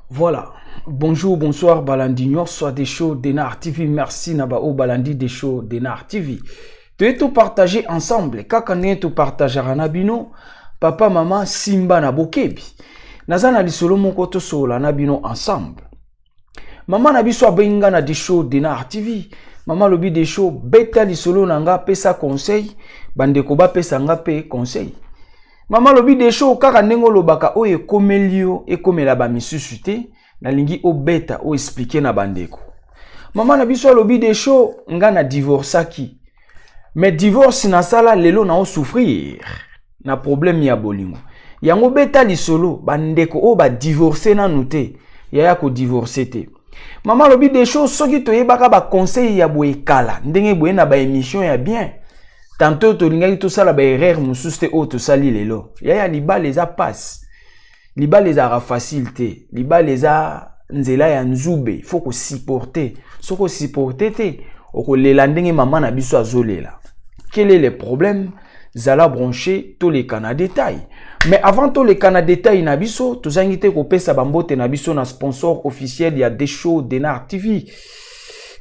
Voilà. Bonjour, bonsoir, Balandi, soit des shows d'Enar TV. Merci, Nabao Balandi, des shows d'Enar TV. Tu es tout partagé ensemble. Kakane tout partagé Ranabino, papa, maman, Simba, Nabokebi. Nazana di solo moko to sola Nabino ensemble. Maman Nabiso Benga na des shows d'Enar TV. Maman lobi des shows beta di solo nanga pesa conseil. Bandeko ba pesa nga pe conseil. Maman lobi des shows kaka nengo lobaka o ekomelio ekomela ba misusu te na lingi o beta o expliquer na bandeko. Maman na biso lobi des shows nga na divorçaki. Mais divorce na sala lelo na o souffrir na problème ya bolingo. Yango beta li solo bandeko o ba divorcer na nute ya ko divorcer te. Maman lobi des shows soki to yebaka ba conseil ya boye kala ndenge boye na ba émission ya bien. Tantôt to linga to sala ba erreur mususte o to sali lelo. Ya liba les a passe. Liba les a facilité. Liba les a nzela ya nzube. Faut ko supporter. Soko supporter te oko lela ndenge maman na biso azolela. Quel est le problème? Zala brancher tous les canaux détails. Mais avant tous les canaux détails na biso, to zangite ko pesa bambote na biso na sponsor officiel ya des shows d'Enar TV.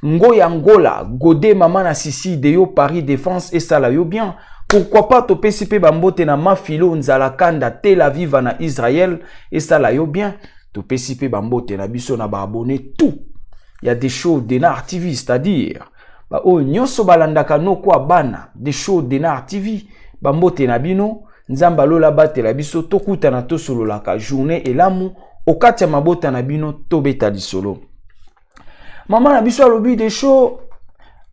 Ngoya Angola, Godé Maman na Sisi de yo Paris Défense et Sala yo bien. Pourquoi pas to PCP bambote na Mafilo Nzala Kanda Tel Aviv na Israël et Sala yo bien. To PCP bambote na biso na ba abonné tout. Il y a des shows d'Enar TV, c'est-à-dire ba o nyonso balandaka no kwa bana des shows d'Enar TV bambote na bino nzamba lola batela biso tokuta na to solo la ka journée et lamu okati ya mabota na bino to beta di solo. Maman na biso alobi des shows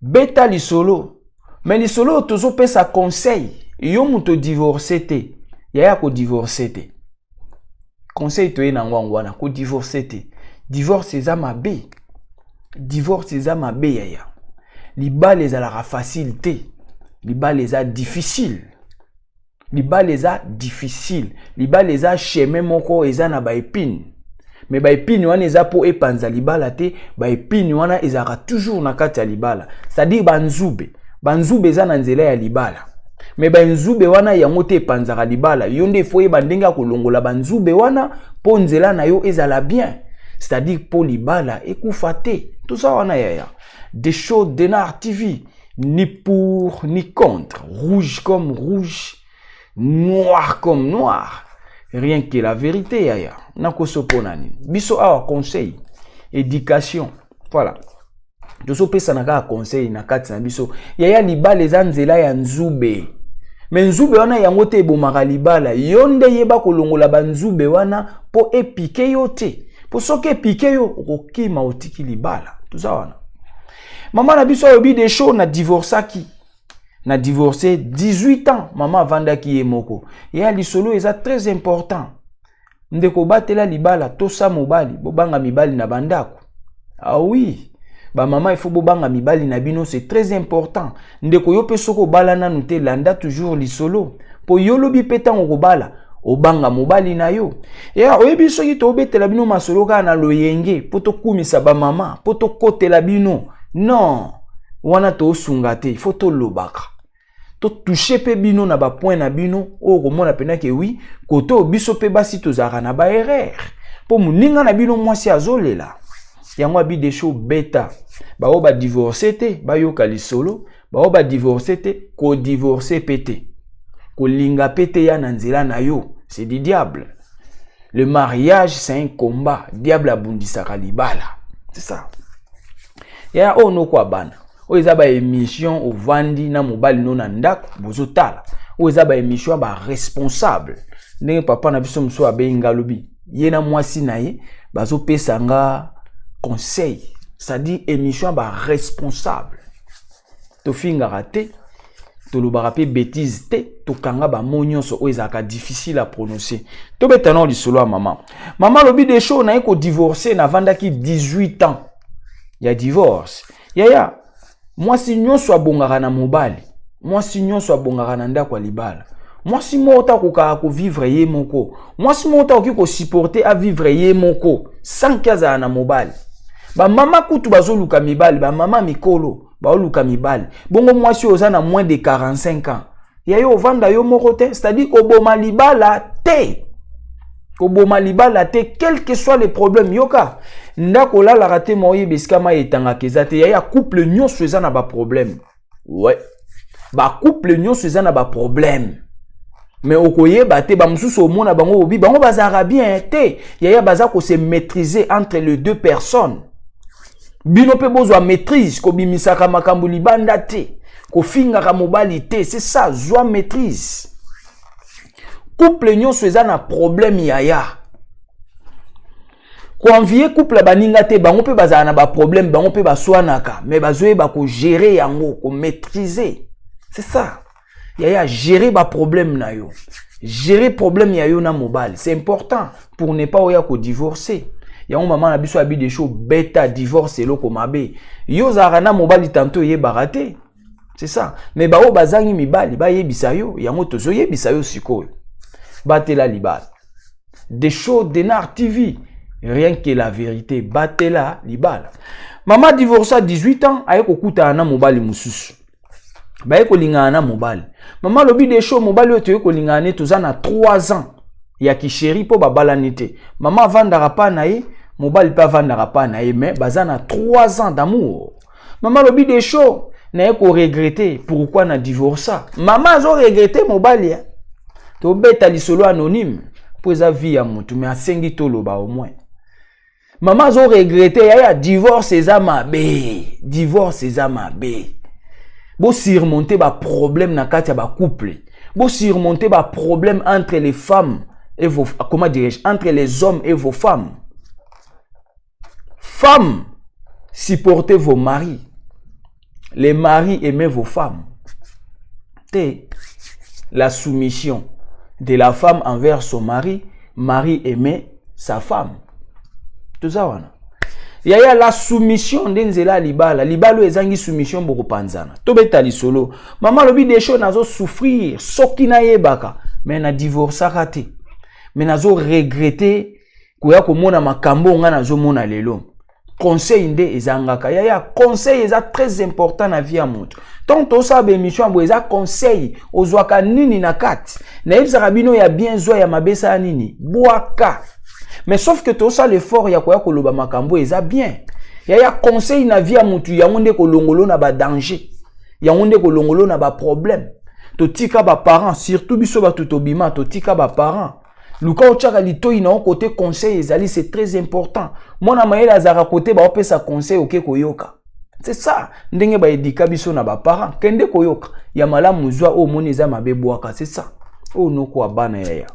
beta li solo. Mais li solo tozo pesa conseil. Yo muto divorcer te. Ya ko divorcer te. Conseil to ena ngwana ko divorcer te. Divorce eza mabe. Divorce eza mabe ya. Liba les a la facilité. Liba les a difficile. Liba les a difficile. Liba les a chemin moko eza na ba épine. Mais ba épine wana eza po epanza libala te, ba épine wana ezaka toujours na kati ya libala. C'est-à-dire banzube. Banzube eza na nzela ya libala. Mais banzube wana yango te epanzaka libala. Yo nde fo yeba ndenge kolongola banzube wana po nzela na yo ezala bien. C'est-à-dire po libala ekufa te. Tout ça wana yaya. Des shows d'Enar TV, ni pour ni contre, rouge comme rouge, noir comme noir. Rien que la vérité, yaya. Nakoso ponani. Biso awa conseil, éducation. Voilà. Doso pesa naka conseil na kati na biso. Yaya libala eza nzela ya nzube. Mais nzube wana yango te ebomaka libala. Yonde yeba kolongola banzube wana po epike yo te. Po soke epike yo okokima otiki libala. Tout ça wana. Maman na biso yobi des shows na divorçaki. Na divorcé 18 ans. Maman vandaki ye moko. Ya lisolo eza très important. Ndeko batela libala tosa mobali. Bobanga mibali na bandako. Ah oui. Ba maman il faut bobanga mibali na bino c'est très important. Ndeko yo pe soko bala na nute landa toujours lisolo. Po yo lobi petan okobala. Obanga mobali na yo. Ya oyebi soki to betela bino masolo ka na loyenge. Poto kumisa ba mama. Poto kotela bino. Non, wana to sungate, il faut to lobaka. To toucher pe bino na ba point na bino, o komona pena ke oui, koto biso pe basi to zara na ba erreur. Po muninga na bino mwasi azolela. Yango abi des shows beta. Ba o ba divorcer te, ba yoka lisolo, ba o ba divorcer te, ko divorcer pete. Ko linga pete ya na nzela na yo, c'est du diable. Le mariage c'est un combat, diable abundisaka libala. C'est ça. Ya o no kwa bana. O eza ba émission o vandi na mobali no na ndako bozotala. O eza ba émission ba responsable. Ndenge papa na biso mso abenga lobi. Ye na mwasi na ye bazo pesa nga conseil. Ça dit émission ba responsable. To finga raté. tolobaka pe bêtise te tokanga ba monyoso o ezaka difficile à prononcer to betano lisolo ya maman lobi de show na ko divorcer na vandaki 18 ans ya divorce yaya moi si nyonso abongaka na mobali moi si nyonso abongaka na ndako ya libala moi si mota ko vivre ye moko moi si mota ko supporter à vivre ye moko sans kaza na mobali ba mama kutu bazoluka mibali ba mama mikolo ba oluka mibali bongo moi si ozana moins de 45 ans ya yo vanda yo moko te c'est-à-dire ko boma libala te quel que soit les problèmes yoka ndako la raté moye beskama etanga kezate ya couple nyonso ezana ba problème ouais ba couple nyonso ezana ba problème mais okoye bate ba mususu omona bango obi bango bazara bien te ya baza ko se maîtriser entre les deux personnes bino pe bozwa maîtrise ko bimisaka makambo libanda te ko fingaka mobali te c'est ça zwa maîtrise couple nyonso ezana problème yaya ko envier couple baninga te bango pe bazana na ba problème bango pe baswanaka mais bazoye ba ko gérer yango ko maîtriser c'est ça yaya gérer ba problème na yo gérer problème ya yo na mobile c'est important pour ne pas oya ko divorcer ya maman na biso abi des choses bêta divorce eloko mabe yo zara na mobile tanto ye baraté c'est ça mais ba o bazangi mibali ba yebisa yo yango tozo yebisa yo sikoyo batela libala des shows d'Enar TV rien que la vérité batela libala maman divorce à 18 ans aye kokuta na mobali mususu ba ko lingana na mobali maman lobi des shows mobali oto ko lingana toza na 3 ans ya kisheri po babalani te maman vandara pa na ye mobali pa vandara pa na ye mais bazana 3 ans d'amour maman lobi des shows na ko regretter pourquoi na divorce maman zo regretter mobali to beta lisolo anonyme po za vie ya mutu mais asengi toloba au moins maman zo regretter ya divorce ezama be divorce ezama be bo surmonter ba problème na kati ya ba couple bo surmonter ba problème entre les femmes et vos comment dirais-je entre les hommes et vos femmes femmes supportez vos maris les maris aimez vos femmes la soumission de la femme envers son mari mari aimait sa femme tout ça wana yaya la soumission ndenzela libala libalo ezangi soumission boko panzana to beta lisolo maman lobi des choses nazo souffrir soki na yebaka mais na divorce raté mais nazo regretter koya komona makambo nga nazo mona lelo conseil nde ezangaka yaya conseil eza très important na vie ya mutu tant to sa be émission bo eza conseil ozwaka nini na kati na yebisa bino ya bien zo ya mabesa nini boaka mais sauf que tout ça l'effort ya koya koloba makambo eza bien yaya conseil na vie ya mutu yango nde kolongolo na ba danger yango nde kolongolo na ba problème to tika ba parents surtout biso ba tutobima to tika ba parents luka ochaka litoi na côté conseil ezali c'est très important mona mayela azara côté ba opesa conseil oke koyoka c'est ça ndenge ba edika biso na ba parents kende koyoka ya malamu zwa o moni za mabebwaka c'est ça o noko abana yaya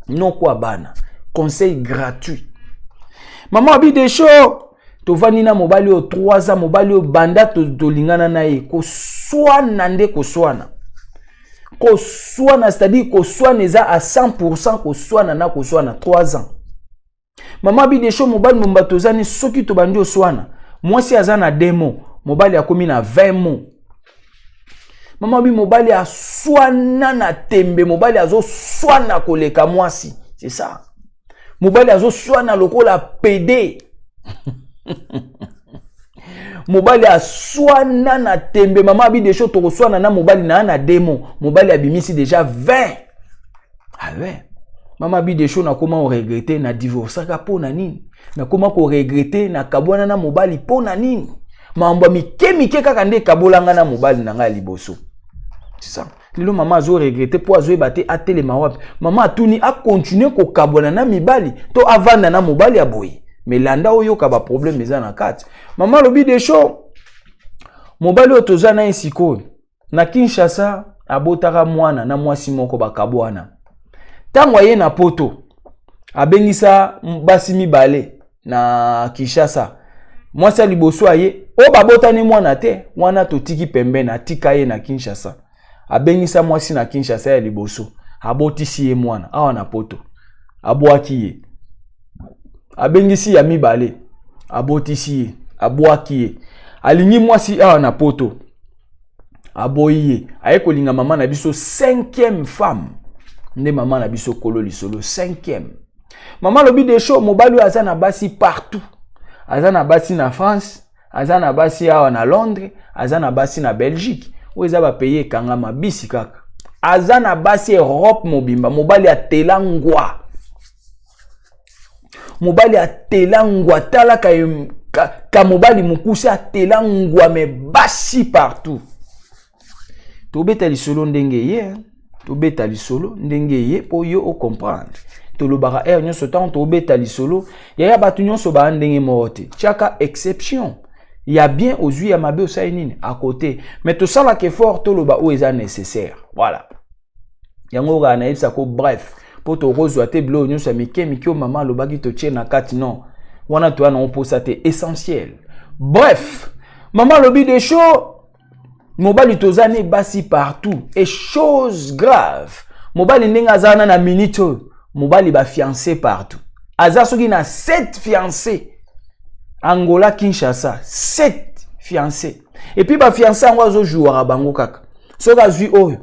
noko abana conseil gratuit maman abi des shows to vanina mobali o 3 ans mobali o banda to lingana na ye ko swana nde ko swana c'est-à-dire ko swana eza à 100% ko swana na ko swana 3 ans maman abi des shows mobali momba tozani soki to bandi o swana moi si azana demo mobali akomi na 20 mots maman abi mobali a swana na tembe mobali azo swana koleka mwasi c'est ça mobali azo swana lokola PD mobali a swana na tembe maman abi des choses to swana na mobali na demo mobali abimisi déjà 20 ah ouais maman abi des choses na comment regretter na divorce ka pona nini na comment ko regretter na kabwana na mobali pona nini mambo mike kaka nde kabolanga na mobali na nga liboso c'est ça lelo maman azo regretter po azo ebate atelema wapi maman atuni a continuer ko kabona na mibali to avanda na mobali aboyi mais landa oyo ka ba problème eza na kati maman lobi des choses mobali otoza na insiko na Kinshasa abotaka mwana na mwasi moko bakabwana tango ye na poto abengisa basi mibale na Kinshasa mwasi liboso aye o babotani mwana te mwana totiki pembe na tika ye na Kinshasa abengisa mwasi na Kinshasa ya liboso abotisi ye mwana awa na poto abwaki ye abengisi ya mibale abotisi ye abwaki ye alingi mwasi awa na poto aboyi ye aye kolinga mama na biso 5e femme nde mama na biso kolo lisolo 5e mama lobi de show mobali azana basi partout azana basi na France azana basi awa na Londres azana basi na Belgique oza ba payer kangama bisi kaka azana basi Europe mobimba mobali atelangwa mobali atelangwa tala ka mobali mukusi atelangwa me basi partout tobeta lisolo ndenge ye tobeta lisolo ndenge ye po yo o comprendre tolobaka nyonso tant tobeta lisolo ya batu nyonso ba ndenge morote chaka exception il y a bien aux yeux ya mabe osai nini à côté mais tout ça là que fort toloba ou est nécessaire voilà yango ga na isa ko bref po to rozwa te blo nyonso mike mama lobaki to tie na kati non wana to na oposa te essentiel bref mama lobi des choses mobali tozane basi partout et chose grave mobali ndenge azana na minute mobali ba fiancé partout aza soki na 7 fiancés Angola Kinshasa 7 fiancés et puis ba fiancé ngo azo jouer bango kaka soka azui oyo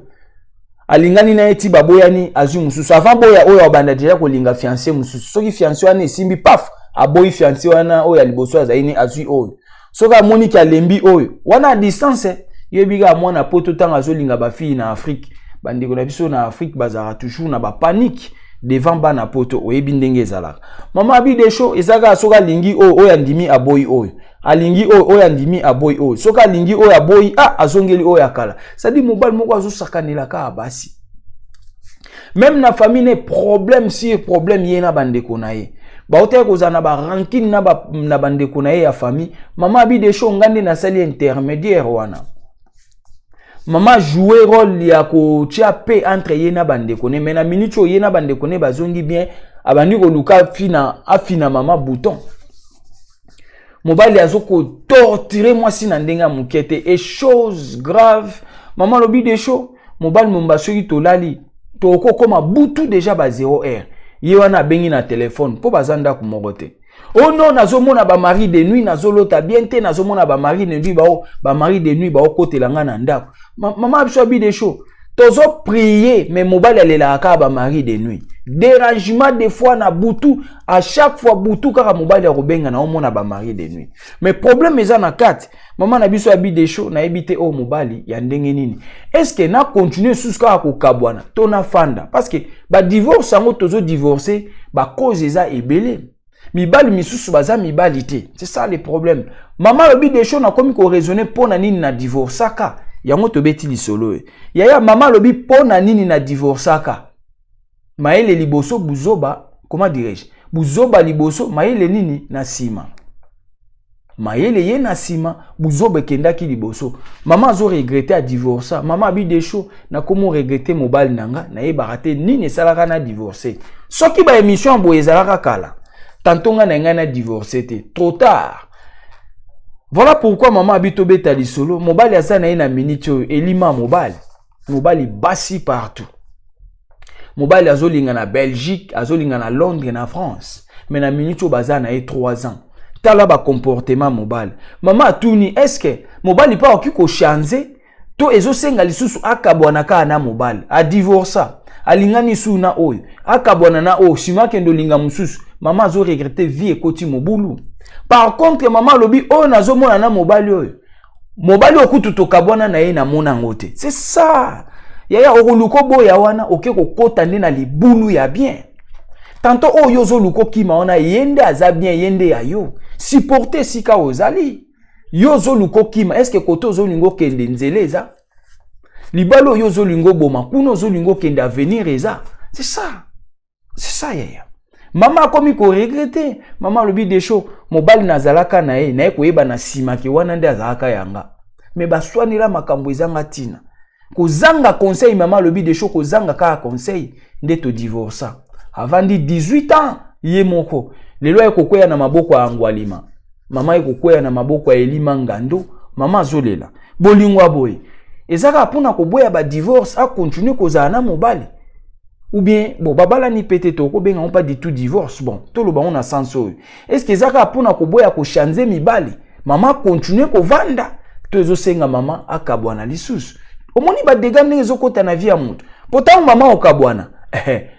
alingani na eti baboyani azui mususu avant boya oyo abanda deja ko linga fiancé mususu soki fiancé wana esimbi paf aboyi fiancé wana oyo aliboso azaini azui oyo soka Monique alembi oyo wana a distance yebiga mwana poto tanga zolinga ba fille na Afrique bandeko na biso na Afrique bazara toujours na ba panique devant bana poto oyebi ndenge ezalaka mama abi de show ezaka soka lingi oyo andimi aboyi oyo alingi oyo andimi aboyi oyo soka lingi oyo aboyi azongeli oyo akala sadi mobali moko azosakanela ka basi même na famille ne problème si problème yena bandeko na ye baote kozana ba rancune na bandeko na ye ya famille mama abi de show ngande na sali intermédiaire wana mama jouer rôle ya ko tia pe entre yena bandeko ne mena minute yena bandeko ne bazongi bien abandi ko luka afina mama bouton mobali azoko torturer moi si na ndenga mukete et chose grave mama lobi de show mobali momba soki tolali to koma butu déjà ba 0h ye wana bengi na téléphone po bazanda ku mokote oh non nazomona ba mari de nuit nazolota bien te nazomona ba mari de nuit ba mari de nuit ba okotelanga na ndako mama biso abi de show tozo prier mais mobali alela ka ba mari de nuit dérangement des fois na butu à chaque fois butu kaka mobali akobenga na omona ba mari de nuit mais problème eza na kati mama na biso abi de show na ebité o mobali ya ndenge nini est-ce que na continuer jusqu'à ko kabwana to na fanda parce que ba divorce ngo tozo divorcer ba cause eza ebele mibali misusu baza mibali te c'est ça le problème mama lobi de show na komi ko raisonner pona nini na divorceaka yango tobeti lisolo yaya mama lobi pona nini na divorceaka maele liboso buzoba comment dirais-je buzoba liboso maele nini na sima maele ye na sima buzoba kendaki liboso mama zo regretter a divorcer mama abi de show na komo regretter mobile nanga na ye barate nini salaka na divorcer soki ba émission bo ezalaka kala tantonga na ngana divorcer te trop tard. Voilà pourquoi maman habite au beta lisolo mobali azana na minute elima mobali basi partout mobali azolinga na Belgique azolinga na Londres na France mais na minute bazana 3 ans tala ba comportement mobali mama atuni est-ce que mobali pa okiko changer to ezosenga lisusu akabwana ka na mobali a divorça alingani su na oyo akabwana na o simake ndolinga mususu mama azo regretter vie ekoti mobulu. Par contre mama lobi oyo nazomona na mobali okutu tokabwana na ye na mona ngote c'est ça yaya okoluko boya wana okeko kota nde na libulu ya bien tanto oyo zoluko kima wana yende aza bien yende ya yo supporter sika ozali yo zoluko kima est-ce que koto zolingo kende nzeleza libalo yo zolingo boma kuno zolingo kende avenir eza c'est ça yaya mama komi ko regretter mama lobi de show mobali nazalaka na ye koyeba na sima ke wana nde azalaka yanga mais baswanira makambo ezanga tina kozanga conseil mama lobi de show kozanga ka conseil nde to divorça avant 18 ans ye moko lelo ekokwea na maboko ya Angwalima mama ekokwea na maboko ya Elima Ngando mama azolela bolingwa boye ezaka pona ko boya ba divorce a continuer kozala na mobali. Ou bien bon babala ni pété to ko benga on pas du tout divorce. Bon, to lo ba on a sens oyo. Est-ce que ezaka pona ko boya ko changer mibali? Maman continue ko vanda. To ezo senga mama akabwana lisusu. Omoni ba dégâts ndenge ezokota na vie ya mutu. Pourtant maman okabwana.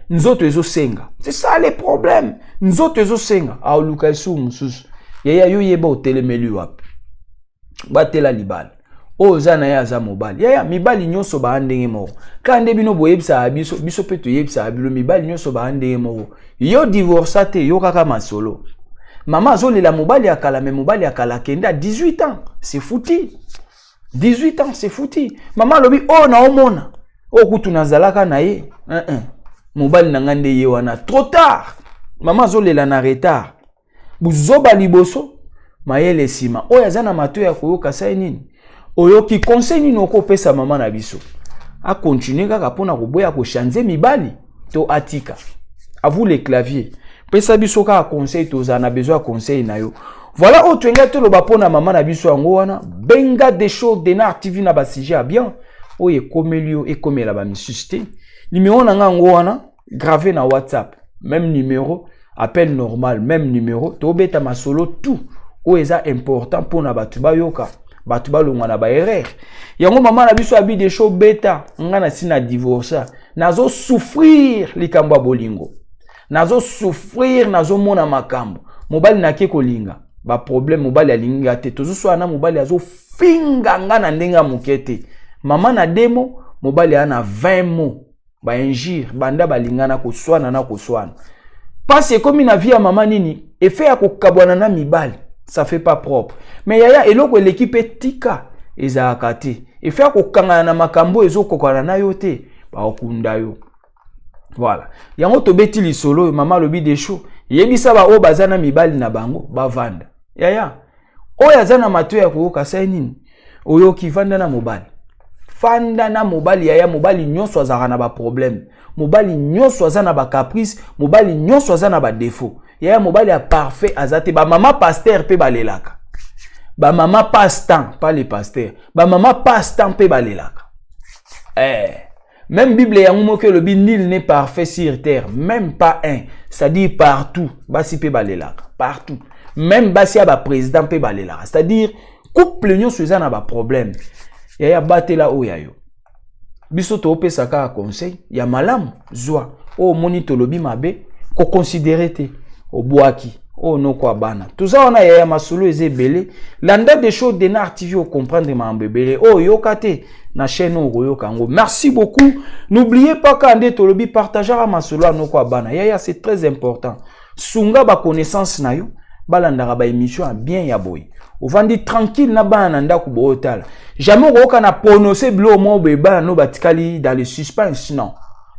Nzoto ezo senga. C'est ça le problème. Nzoto ezo senga. A luka isu mususu. Yaya yo yeba otelemeli wapi. Batela libala. O zana ya za mobali. Yaya mibali nyonso ba ndenge moko. Kande bino boyebisa abiso biso pe to yebisa abilo mibali nyonso ba ndenge moko. Yo divorce te yo kaka masolo. Maman azolela mobali akala me mobali akala kenda 18 ans. C'est foutu. 18 ans c'est foutu. Maman lobi oh na omona. O kutu nazalaka na ye. Mobali na ngande ye wana trop tard. Maman azolela na retard. Buzoba liboso mayele sima. Oya zana mato ya koyoka sai nini? Oyo ki conseil nini okopesa mama na biso. A continuer kaka pona koboya ko changer mibali to atika. À vous les claviers. Pesa biso ka conseil to za na besoin conseil na yo. Voilà autre nga to lo ba pona mama na biso yango wana. Benga des choses de Denar TV na ba sujet bien. Oye komelio e komela ba misusté. Numéro na nga ngo wana gravé na WhatsApp. Même numéro, appel normal, même numéro. To beta masolo tout. O eza important pour na batu ba yoka. Batu ba longa na ba erreur. Yango mama na biso abi des choses beta. Nga na sina divorce. Nazo souffrir likamba bolingo. Nazo souffrir nazo mona makambo. Mobali na ke kolinga. Ba problème mobali alinga te. Tozo so ana mobali azo finga nga na ndenga mukete. Mama na demo mobali ana 20 mots. Ba injire banda balingana ko swana na ko swana. Parce comme na vie ya mama nini effet ya ko kabwana na mibali. Ça fait pas propre. Mais yaya eloko l'équipe tika eza akati. Effet ya ko kangana na makambo ezo kokana na yo te. Ba okunda yo. Voilà. Yango tobeti lisolo mama lobi des shows. Yebisa ba o bazana mibali na bango ba vanda. Yaya. Oya zana mato ya koyoka sai nini? Oyo ki vanda na mobali. Fanda na mobali yaya mobali nyonso azaka na ba problème. Mobali nyonso azana ba caprice, mobali nyonso azana ba défaut. Yaya mobali a parfait azate ba mama pasteur pe balelaka. Ba mama passe-temps, pas les pasteurs. Ba mama passe-temps pe balelaka. Même Bible yango moke lobi nul n'est parfait sur terre, même pas un. C'est-à-dire partout, basi pe balelaka, partout. Même basi ba président pe balelaka. C'est-à-dire couple nyonso azana ba problème. Yaya batela oyayo. Biso to opesa ka conseil ya malamu zwa o moni tolobi mabe ko considérer te obwaki o no kwa bana. Tuza ona yaya masolo ezebele landa des choses de Denar TV o comprendre ma mbebele o yokate na chaîne o yoka ngo. Merci beaucoup. N'oubliez pas quand tolobi partager masolo no kwa bana. Yaya c'est très important. Sunga ba connaissance na yo balanda ba émission bien ya boy. Ou vandi tranquille na bana ndako bootala. Jamais oka na prononcer blo mo be bana no batikali dans le suspense non.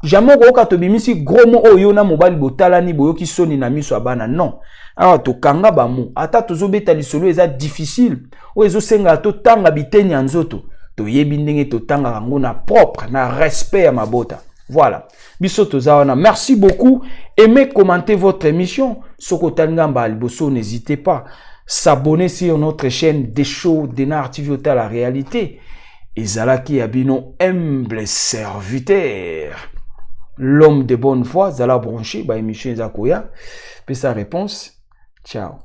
Jamais oka to bimisi gros mo oyo na mobali botala ni boyo ki soni na miso bana non. Alors to kanga ba mo ata tozo beta lisolo eza difficile. O ezo senga to tanga biteni nzoto. To yebi ndenge to tanga kango na propre na respect ya mabota. Voilà. Biso tozawana. Merci beaucoup. Aimez, commentez votre émission. Soko tangamba alboso, n'hésitez pas. S'abonner sur notre chaîne des shows Denar TV à la réalité. Et Zalaki Abino, humble serviteur. L'homme de bonne foi, Zala branché, bah émission Zakoya. Puis sa réponse. Ciao.